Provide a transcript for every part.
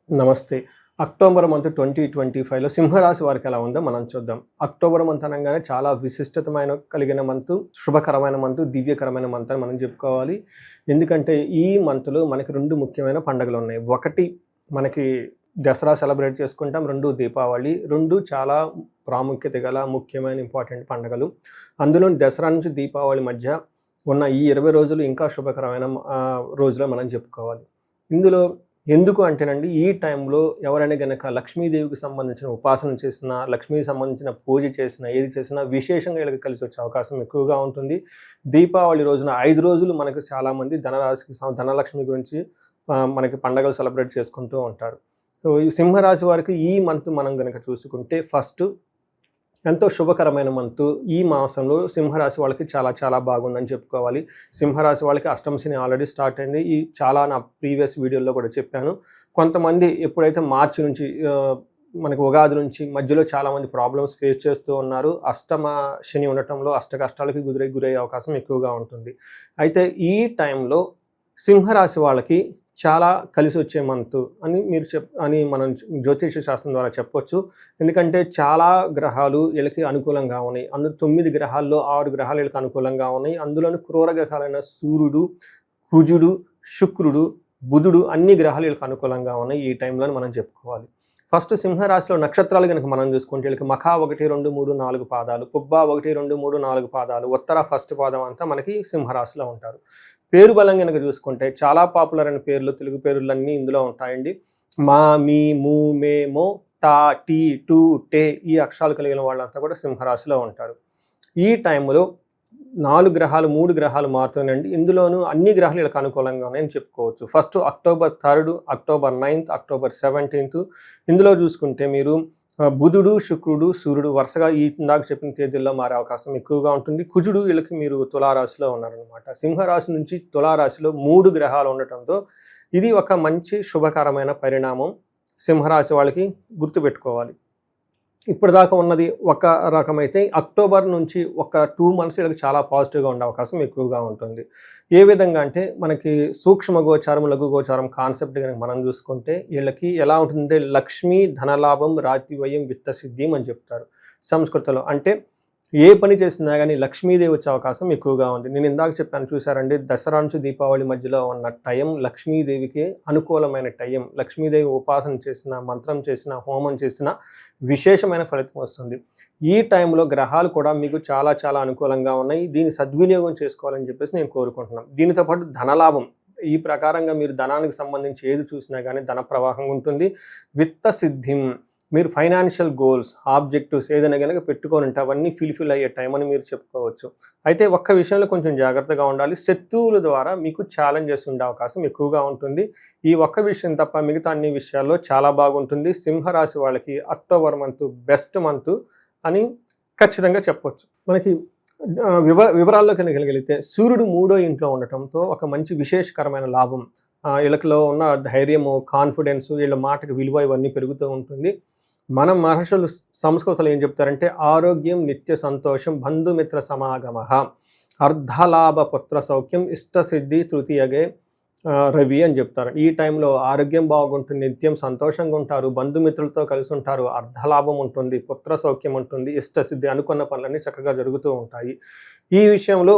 నమస్తే. October month 2025లో సింహరాశి వారికి ఎలా ఉందో మనం చూద్దాం. అక్టోబర్ మంత్ అనంగానే చాలా విశిష్టతమైన కలిగిన మంతు, శుభకరమైన మంతు, దివ్యకరమైన మంత్ అని మనం చెప్పుకోవాలి. ఎందుకంటే ఈ మంత్‌లో మనకి 2 ముఖ్యమైన పండుగలున్నాయి. ఒకటి మనకి దసరా సెలబ్రేట్ చేసుకుంటాం. 2 దీపావళి. 2 చాలా ప్రాముఖ్యత గల ముఖ్యమైన ఇంపార్టెంట్ పండుగలు. అందులో దసరా నుంచి దీపావళి మధ్య ఉన్న ఈ 20 రోజులు ఇంకా శుభకరమైన రోజులు మనం చెప్పుకోవాలి. ఇందులో ఎందుకు అంటేనండి, ఈ టైంలో ఎవరైనా గనక లక్ష్మీదేవికి సంబంధించిన ఉపాసన చేసినా, లక్ష్మీకి సంబంధించిన పూజ చేసినా, ఏది చేసినా విశేషంగా వీళ్ళకి కలిసి వచ్చే అవకాశం ఎక్కువగా ఉంటుంది. దీపావళి రోజున 5 రోజులు మనకు చాలామంది ధనలక్ష్మి గురించి మనకి పండగలు సెలబ్రేట్ చేసుకుంటూ ఉంటారు. సో ఈ సింహరాశి వారికి ఈ మంత్ మనం గనక చూసుకుంటే ఫస్ట్ ఎంతో శుభకరమైన మంతు. ఈ మాసంలో సింహరాశి వాళ్ళకి చాలా చాలా బాగుందని చెప్పుకోవాలి. సింహరాశి వాళ్ళకి అష్టమ శని ఆల్రెడీ స్టార్ట్ అయింది. నా ప్రీవియస్ వీడియోలో కూడా చెప్పాను. కొంతమంది ఎప్పుడైతే మార్చి నుంచి మనకి ఉగాది నుంచి మధ్యలో చాలామంది ప్రాబ్లమ్స్ ఫేస్ చేస్తూ ఉన్నారు. అష్టమ శని ఉండటంలో అష్ట కష్టాలకి గురయ్యే అవకాశం ఎక్కువగా ఉంటుంది. అయితే ఈ టైంలో సింహరాశి వాళ్ళకి చాలా కలిసి వచ్చే మంతు అని మనం జ్యోతిష శాస్త్రం ద్వారా చెప్పొచ్చు. ఎందుకంటే చాలా గ్రహాలు వీళ్ళకి అనుకూలంగా ఉన్నాయి. 9 గ్రహాల్లో 6 గ్రహాలు వీళ్ళకి అనుకూలంగా ఉన్నాయి. అందులోని క్రూర గ్రహాలైన సూర్యుడు, కుజుడు, శుక్రుడు, బుధుడు అన్ని గ్రహాలు వీళ్ళకి అనుకూలంగా ఉన్నాయి. ఈ టైంలో మనం చెప్పుకోవాలి. ఫస్ట్ సింహరాశిలో నక్షత్రాలు కనుక మనం చూసుకుంటే వీళ్ళకి మఖా 1, 2, 3, 4 పాదాలు, పుబ్బ 1, 2, 3, 4 పాదాలు, ఉత్తర ఫస్ట్ పాదం అంతా మనకి సింహరాశిలో ఉంటారు. పేరు బలం కనుక చూసుకుంటే చాలా పాపులర్ అయిన పేర్లు, తెలుగు పేర్లన్నీ ఇందులో ఉంటాయండి. మా, మీ, ము, మే, మో, టా, టీ, టు, టే ఈ అక్షరాలు కలిగిన వాళ్ళంతా కూడా సింహరాశిలో ఉంటారు. ఈ టైంలో 4 గ్రహాలు 3 గ్రహాలు మారుతున్నాయండి. ఇందులోనూ అన్ని గ్రహాలు వీళ్ళకి అనుకూలంగా ఉన్నాయని చెప్పుకోవచ్చు. ఫస్ట్ October 3, October 9, October 17 ఇందులో చూసుకుంటే మీరు బుధుడు, శుక్రుడు, సూర్యుడు వరుసగా ఇందాక చెప్పిన తేదీల్లో మారే అవకాశం ఎక్కువగా ఉంటుంది. కుజుడు వీళ్ళకి మీరు తులారాశిలో ఉన్నారనమాట. సింహరాశి నుంచి తులారాశిలో 3 గ్రహాలు ఉండటంతో ఇది ఒక మంచి శుభకరమైన పరిణామం. సింహరాశి వాళ్ళకి గుర్తుపెట్టుకోవాలి. ఇప్పటిదాకా ఉన్నది ఒక రకమైతే అక్టోబర్ నుంచి ఒక 2 మంత్స్ వీళ్ళకి చాలా పాజిటివ్గా ఉండే అవకాశం ఎక్కువగా ఉంటుంది. ఏ విధంగా అంటే మనకి సూక్ష్మ గోచారం, లఘు గోచారం కాన్సెప్ట్ కనుక మనం చూసుకుంటే వీళ్ళకి ఎలా ఉంటుందంటే లక్ష్మీ ధనలాభం రాతివయం విత్త సిద్ధిం అని చెప్తారు సంస్కృతంలో. అంటే ఏ పని చేసినా కానీ లక్ష్మీదేవి వచ్చే అవకాశం ఎక్కువగా ఉంది. నేను ఇందాక చెప్పాను చూసారండి, దసరా నుంచి దీపావళి మధ్యలో ఉన్న టైం లక్ష్మీదేవికి అనుకూలమైన టైం. లక్ష్మీదేవి ఉపాసన చేసిన, మంత్రం చేసిన, హోమం చేసిన విశేషమైన ఫలితం వస్తుంది. ఈ టైంలో గ్రహాలు కూడా మీకు చాలా చాలా అనుకూలంగా ఉన్నాయి. దీన్ని సద్వినియోగం చేసుకోవాలని చెప్పేసి నేను కోరుకుంటున్నాను. దీనితో పాటు ధనలాభం, ఈ ప్రకారంగా మీరు ధనానికి సంబంధించి ఏది చూసినా కానీ ధన ప్రవాహం ఉంటుంది. విత్త సిద్ధిం, మీరు ఫైనాన్షియల్ గోల్స్, ఆబ్జెక్టివ్స్ ఏదైనా కనుక పెట్టుకొని ఉంటే అవన్నీ ఫుల్ఫిల్ అయ్యే టైం అని మీరు చెప్పుకోవచ్చు. అయితే ఒక్క విషయంలో కొంచెం జాగ్రత్తగా ఉండాలి. శత్రువుల ద్వారా మీకు ఛాలెంజెస్ ఉండే అవకాశం ఎక్కువగా ఉంటుంది. ఈ ఒక్క విషయం తప్ప మిగతా అన్ని విషయాల్లో చాలా బాగుంటుంది. సింహరాశి వాళ్ళకి అక్టోబర్ మంత్ బెస్ట్ మంత్ అని ఖచ్చితంగా చెప్పొచ్చు. మనకి వివరాల్లో కనుక వెళ్ళగలిగితే సూర్యుడు 3వ ఇంట్లో ఉండటంతో ఒక మంచి విశేషకరమైన లాభం, వీళ్ళకిలో ఉన్న ధైర్యము, కాన్ఫిడెన్స్, వీళ్ళ మాటకి విలువ ఇవన్నీ పెరుగుతూ ఉంటుంది. మనం మహర్షులు సంస్కృతంలో ఏం చెప్తారంటే ఆరోగ్యం, నిత్య సంతోషం, బంధుమిత్ర సమాగమ, అర్ధలాభ పుత్ర సౌఖ్యం, ఇష్టసిద్ధి తృతీయగే రవి అని చెప్తారు. ఈ టైంలో ఆరోగ్యం బాగుంటుంది, నిత్యం సంతోషంగా ఉంటారు, బంధుమిత్రులతో కలిసి ఉంటారు, అర్ధలాభం ఉంటుంది, పుత్ర సౌఖ్యం ఉంటుంది, ఇష్టసిద్ధి, అనుకున్న పనులన్నీ చక్కగా జరుగుతూ ఉంటాయి. ఈ విషయంలో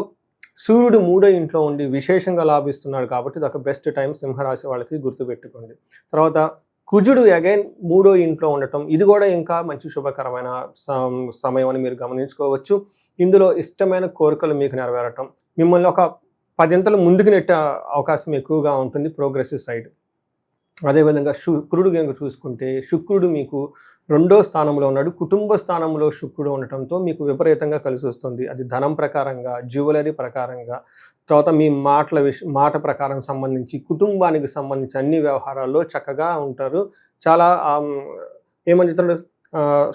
సూర్యుడు 3వ ఇంట్లో ఉండి విశేషంగా లాభిస్తున్నాడు కాబట్టి ఇది ఒక బెస్ట్ టైం సింహరాశి వాళ్ళకి గుర్తుపెట్టుకోండి. తర్వాత కుజుడు అగైన్ 3వ ఇంట్లో ఉండటం, ఇది కూడా ఇంకా మంచి శుభకరమైన సమయం అని మీరు గమనించుకోవచ్చు. ఇందులో ఇష్టమైన కోరికలు మీకు నెరవేరటం, మిమ్మల్ని ఒక 10 అంతలు ముందుకు నెట్టే అవకాశం ఎక్కువగా ఉంటుంది ప్రోగ్రెసివ్ సైడ్. అదేవిధంగా శుక్రుడు కనుక చూసుకుంటే శుక్రుడు మీకు 2వ స్థానంలో ఉన్నాడు. కుటుంబ స్థానంలో శుక్రుడు ఉండటంతో మీకు విపరీతంగా కలిసి వస్తుంది. అది ధనం ప్రకారంగా, జ్యువెలరీ ప్రకారంగా, తర్వాత మీ మాట ప్రకారం సంబంధించి, కుటుంబానికి సంబంధించి అన్ని వ్యవహారాల్లో చక్కగా ఉంటారు. చాలా ఏమని చెప్తారు,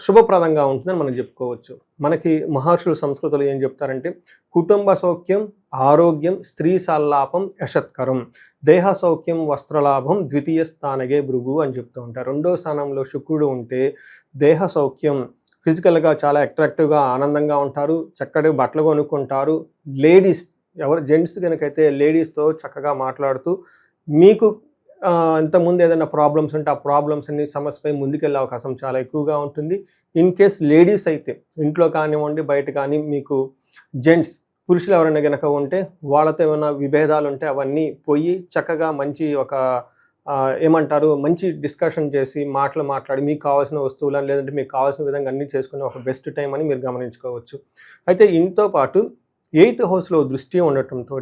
శుభప్రదంగా ఉంటుందని మనం చెప్పుకోవచ్చు. మనకి మహర్షులు సంస్కృతిలో ఏం చెప్తారంటే కుటుంబ సౌఖ్యం, ఆరోగ్యం, స్త్రీ సల్లాపం, యశత్కరం, దేహ సౌఖ్యం, వస్త్రలాభం, ద్వితీయ స్థానగే భృగు అని చెప్తూ ఉంటారు. 2వ స్థానంలో శుక్రుడు ఉంటే దేహ సౌఖ్యం, ఫిజికల్గా చాలా అట్రాక్టివ్గా ఆనందంగా ఉంటారు, చక్కటి బట్టలు కొనుక్కుంటారు. జెంట్స్ కనుకైతే లేడీస్తో చక్కగా మాట్లాడుతూ మీకు ఇంతకుముందు ఏదైనా ప్రాబ్లమ్స్ ఉంటే ఆ ప్రాబ్లమ్స్ అన్ని సమస్యపై ముందుకెళ్ళే అవకాశం చాలా ఎక్కువగా ఉంటుంది. ఇన్ కేస్ లేడీస్ అయితే ఇంట్లో కానివ్వండి, బయట కానీ మీకు జెంట్స్ పురుషులు ఎవరైనా గనక ఉంటే వాళ్ళతో ఏమైనా విభేదాలు ఉంటే అవన్నీ పోయి చక్కగా మంచి ఒక ఏమంటారు మంచి డిస్కషన్ చేసి మాట్లాడి మీకు కావాల్సిన వస్తువులను లేదంటే మీకు కావాల్సిన విధంగా అన్నీ చేసుకునే ఒక బెస్ట్ టైం అని మీరు గమనించుకోవచ్చు. అయితే ఇంతో పాటు 8th హౌస్లో దృష్టి ఉండటంతో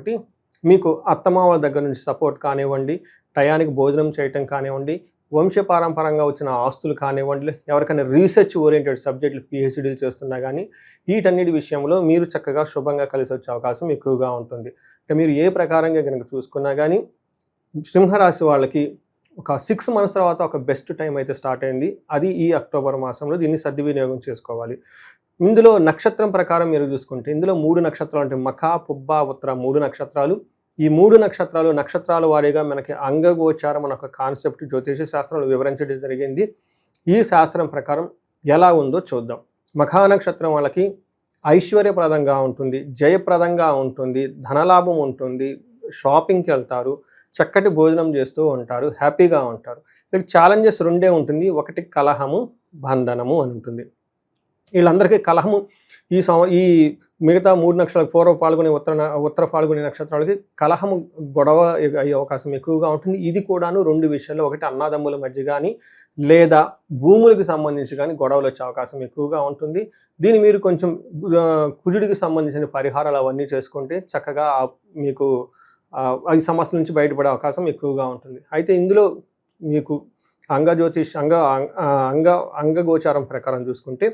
మీకు అత్తమామల దగ్గర నుంచి సపోర్ట్ కానివ్వండి, టయానికి భోజనం చేయటం కానివ్వండి, వంశపారంపరంగా వచ్చిన ఆస్తులు కానివ్వండి, ఎవరికైనా రీసెర్చ్ ఓరియంటెడ్ సబ్జెక్టులు పిహెచ్డీలు చేస్తున్నా కానీ వీటన్నిటి విషయంలో మీరు చక్కగా శుభంగా కలిసి వచ్చే అవకాశం ఎక్కువగా ఉంటుంది. అంటే మీరు ఏ ప్రకారంగా కనుక చూసుకున్నా కానీ సింహరాశి వాళ్ళకి ఒక 6 months తర్వాత ఒక బెస్ట్ టైం అయితే స్టార్ట్ అయింది. అది ఈ అక్టోబర్ మాసంలో. దీన్ని సద్వినియోగం చేసుకోవాలి. ఇందులో నక్షత్రం ప్రకారం మీరు చూసుకుంటే ఇందులో 3 నక్షత్రాలు అంటే మఖ, పుబ్బ, ఉత్తర 3 నక్షత్రాలు. ఈ 3 నక్షత్రాల వారీగా మనకి అంగగోచారం అనే ఒక కాన్సెప్ట్ జ్యోతిష శాస్త్రంలో వివరించడం జరిగింది. ఈ శాస్త్రం ప్రకారం ఎలా ఉందో చూద్దాం. మఖా నక్షత్రం వాళ్ళకి ఐశ్వర్యప్రదంగా ఉంటుంది, జయప్రదంగా ఉంటుంది, ధనలాభం ఉంటుంది, షాపింగ్కి వెళ్తారు, చక్కటి భోజనం చేస్తూ ఉంటారు, హ్యాపీగా ఉంటారు. వీళ్ళకి ఛాలెంజెస్ 2 ఉంటుంది. ఒకటి కలహము, బంధనము అని ఉంటుంది. వీళ్ళందరికీ కలహము ఈ మిగతా 3 నక్షత్రాలకు పూర్వ పాల్గొనే ఉత్తర పాల్గొనే నక్షత్రాలకి కలహము గొడవ అయ్యే అవకాశం ఎక్కువగా ఉంటుంది. ఇది కూడాను 2 విషయాల్లో, ఒకటి అన్నదమ్ముల మధ్య కానీ లేదా భూములకు సంబంధించి కానీ గొడవలు వచ్చే అవకాశం ఎక్కువగా ఉంటుంది. దీన్ని మీరు కొంచెం కుజుడికి సంబంధించిన పరిహారాలు అవన్నీ చేసుకుంటే చక్కగా మీకు ఈ సమస్య నుంచి బయటపడే అవకాశం ఎక్కువగా ఉంటుంది. అయితే ఇందులో మీకు అంగగోచారం ప్రకారం చూసుకుంటే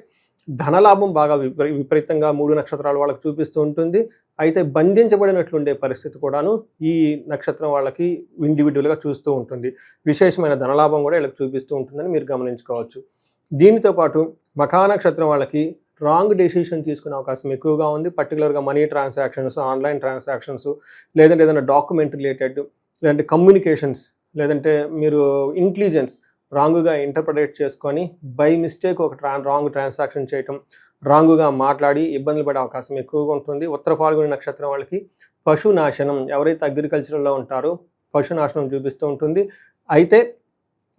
ధనలాభం బాగా విపరీతంగా 3 నక్షత్రాల వాళ్ళకి చూపిస్తూ ఉంటుంది. అయితే బంధించబడినట్లుండే పరిస్థితి కూడాను ఈ నక్షత్రం వాళ్ళకి ఇండివిజువల్గా చూస్తూ ఉంటుంది. విశేషమైన ధనలాభం కూడా వీళ్ళకి చూపిస్తూ ఉంటుందని మీరు గమనించుకోవచ్చు. దీనితో పాటు మఖా నక్షత్రం వాళ్ళకి రాంగ్ డెసిషన్ తీసుకునే అవకాశం ఎక్కువగా ఉంది. పర్టికులర్గా మనీ ట్రాన్సాక్షన్స్, ఆన్లైన్ ట్రాన్సాక్షన్స్, లేదంటే ఏదైనా డాక్యుమెంట్ రిలేటెడ్, లేదంటే కమ్యూనికేషన్స్, లేదంటే మీరు ఇంటెలిజెన్స్ రాంగ్గా ఇంటర్ప్రిటేట్ చేసుకొని బై మిస్టేక్ ఒక రాంగ్ ట్రాన్సాక్షన్ చేయటం, రాంగ్గా మాట్లాడి ఇబ్బందులు పడే అవకాశం ఎక్కువగా ఉంటుంది. ఉత్తర ఫాల్గుని నక్షత్రం వాళ్ళకి పశునాశనం, ఎవరైతే అగ్రికల్చర్లో ఉంటారో పశునాశనం చూపిస్తూ ఉంటుంది. అయితే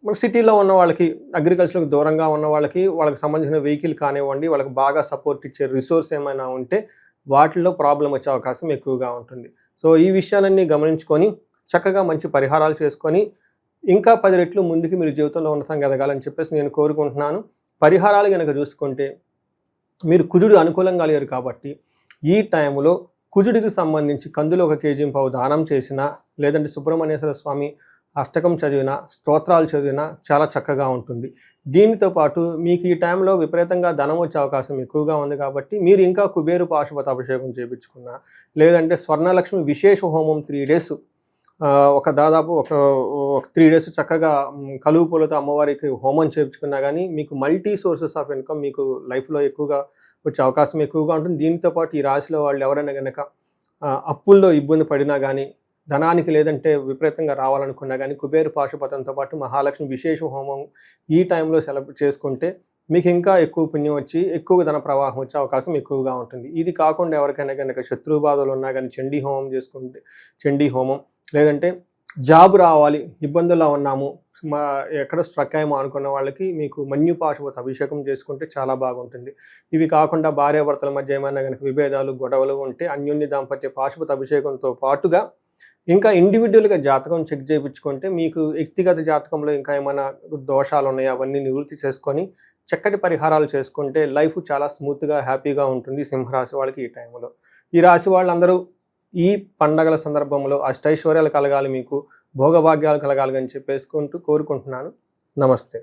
మన సిటీలో ఉన్న వాళ్ళకి, అగ్రికల్చర్కి దూరంగా ఉన్న వాళ్ళకి సంబంధించిన వెహికల్ కానివ్వండి, వాళ్ళకి బాగా సపోర్ట్ ఇచ్చే రిసోర్స్ ఏమైనా ఉంటే వాటిల్లో ప్రాబ్లం వచ్చే అవకాశం ఎక్కువగా ఉంటుంది. సో ఈ విషయాలన్నీ గమనించుకొని చక్కగా మంచి పరిహారాలు చేసుకొని ఇంకా 10 రెట్లు ముందుకు మీరు జీవితంలో ఉన్నతంగా ఎదగాలని చెప్పేసి నేను కోరుకుంటున్నాను. పరిహారాలు కనుక చూసుకుంటే మీరు అనుకూలంగా లేరు కాబట్టి ఈ టైంలో కుజుడికి సంబంధించి కందులో 1 kg దానం చేసినా, లేదంటే సుబ్రహ్మణ్యేశ్వర స్వామి అష్టకం చదివినా, స్తోత్రాలు చదివినా చాలా చక్కగా ఉంటుంది. దీనితో పాటు మీకు ఈ టైంలో విపరీతంగా ధనం వచ్చే అవకాశం ఎక్కువగా ఉంది కాబట్టి మీరు ఇంకా కుబేరు పాశుపత అభిషేకం చేయించుకున్నా, లేదంటే స్వర్ణలక్ష్మి విశేష హోమం 3 days దాదాపు ఒక 3 days చక్కగా కలువు పూలతో అమ్మవారికి హోమం చేయించుకున్నా కానీ మీకు మల్టీ సోర్సెస్ ఆఫ్ ఇన్కమ్ మీకు లైఫ్లో ఎక్కువగా వచ్చే అవకాశం ఎక్కువగా ఉంటుంది. దీనితో పాటు ఈ రాశిలో వాళ్ళు ఎవరైనా కనుక అప్పుల్లో ఇబ్బంది పడినా కానీ, ధనానికి లేదంటే విపరీతంగా రావాలనుకున్నా కానీ కుబేరు పాశుపతంతో పాటు మహాలక్ష్మి విశేష హోమం ఈ టైంలో సెలబ్రేట్ చేసుకుంటే మీకు ఇంకా ఎక్కువ పుణ్యం వచ్చి ఎక్కువ ధన ప్రవాహం వచ్చే అవకాశం ఎక్కువగా ఉంటుంది. ఇది కాకుండా ఎవరికైనా కనుక శత్రు బాధలు ఉన్నా కానీ చండీ హోమం చేసుకుంటే, చండీ హోమం, లేదంటే జాబ్ రావాలి, ఇబ్బందుల్లో ఉన్నాము, ఎక్కడ స్ట్రక్ అయ్యామో అనుకున్న వాళ్ళకి మీకు మన్యు పాశుపత అభిషేకం చేసుకుంటే చాలా బాగుంటుంది. ఇవి కాకుండా భార్యాభర్తల మధ్య ఏమైనా కనుక విభేదాలు, గొడవలు ఉంటే అన్యోన్య దాంపత్య పాశుపత అభిషేకంతో పాటుగా ఇంకా ఇండివిజువల్గా జాతకం చెక్ చేయించుకుంటే మీకు వ్యక్తిగత జాతకంలో ఇంకా ఏమైనా దోషాలు ఉన్నాయో అవన్నీ నివృత్తి చేసుకొని చక్కటి పరిహారాలు చేసుకుంటే లైఫ్ చాలా స్మూత్గా, హ్యాపీగా ఉంటుంది సింహరాశి వాళ్ళకి ఈ టైంలో. ఈ రాశి వాళ్ళందరూ ఈ పండగల సందర్భంలో అష్టైశ్వర్యాలు కలగాలి, మీకు భోగభాగ్యాలు కలగాలి అని చెప్పేసుకుంటూ కోరుకుంటున్నాను. నమస్తే.